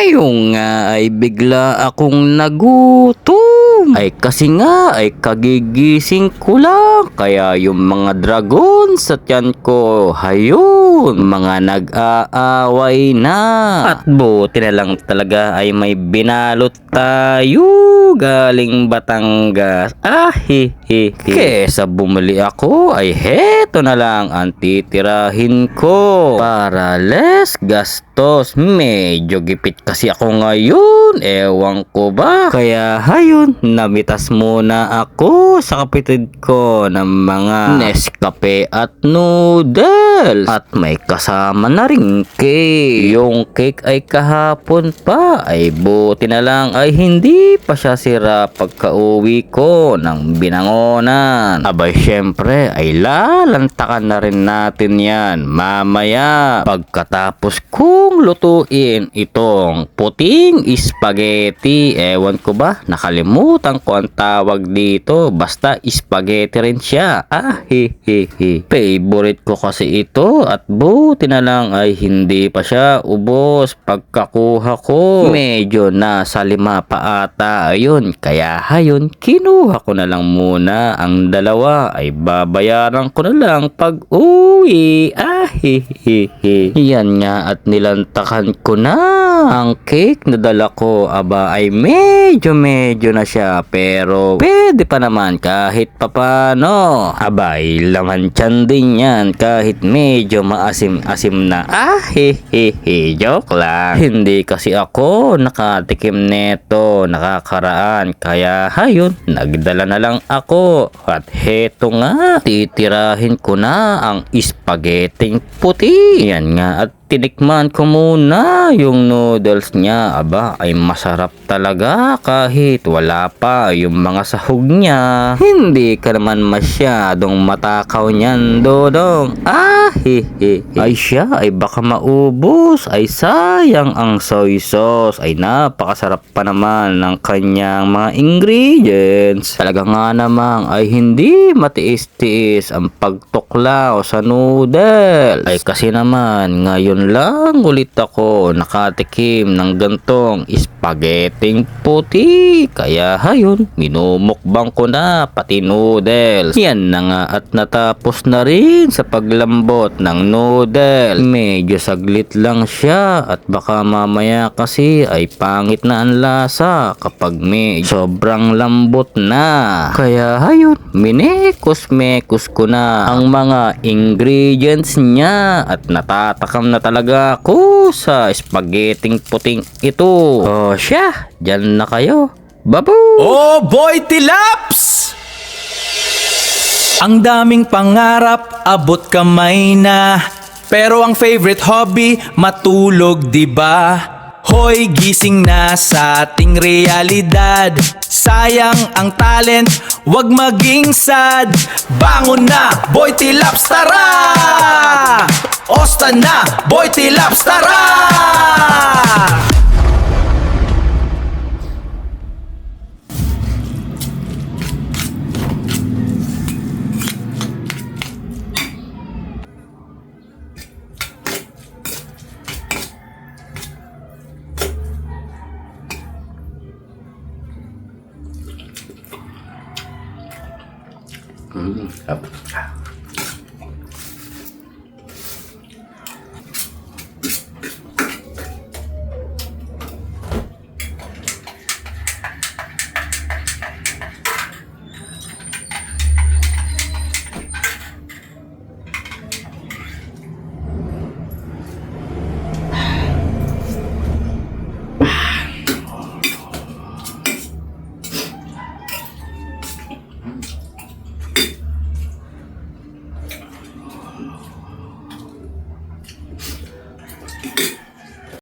Ngayon nga ay bigla akong nagutom. Ay kasi nga ay kagigising ko lang. Kaya yung mga dragon sa tiyan ko, hayun, mga nag-aaway na. At buti na lang talaga ay may binalot tayo galing Batangas. Kesa bumili ako ay heto na lang ang titirahin ko para less gastos. Medyo gipit kasi ako ngayon, ewan ko ba. Kaya hayun, namitas muna ako sa kapitid ko ng mga Nescafe at noodles. At may kasama na rin cake. Yung cake ay kahapon pa, ay buti na lang ay hindi pa siya sira pagka-uwi ko ng Binangonan. Abay syempre ay lalantakan na rin natin yan mamaya pagkatapos kong lutuin itong puting spaghetti. Ewan ko ba, nakalimutan ko ang tawag dito, basta spaghetti rin siya. Favorite ko kasi ito at buti na lang ay hindi pa siya ubos pagkakuha ko. Medyo nasa 5 pa ata ayun, kaya hayun, kinuha ko na lang muna ang dalawa. Ay babayaran ko na lang pag uwi. Yan nga at nilantakan ko na ang cake na dala ko. Aba ay medyo na siya, pero pwede pa naman kahit papano. Aba ay laman tiyan din yan kahit medyo maasim-asim na. Joke lang. Hindi kasi ako nakatikim neto nakakaraan, kaya hayun, nagdala na lang ako. At heto nga, titirahin ko na ang spaghetti puti. Yan nga at tinikman ko muna yung noodles niya. Aba ay masarap talaga kahit wala pa yung mga sahog niya. Hindi ka naman masyadong matakaw niyan, Dodong. Ay siya ay baka maubos. Ay sayang ang soy sauce. Ay napakasarap pa naman ng kanyang mga ingredients. Talaga nga namang ay hindi matiis-tiis ang pagtuklaw sa noodles. Ay kasi naman ngayon lang ulit ako nakatikim ng gantong spaghetti puti. Kaya hayun, minumukbang ko na pati noodles. Yan na nga at natapos na rin sa paglambot ng noodles. Medyo saglit lang siya at baka mamaya kasi ay pangit na ang lasa kapag sobrang lambot na. Kaya hayun, minekos-mekos ko na ang mga ingredients niya at natatakam na talaga ako sa spaghetti puting ito. O siya, dyan na kayo. Babu! Oh boy, Tilaps! Ang daming pangarap, abot kamay na. Pero ang favorite hobby, matulog, diba? Hoy, gising na sa ating realidad. Sayang ang talent, wag maging sad. Bangon na, boy Tilaps, tara! Osta na, boy Tilaps, tara!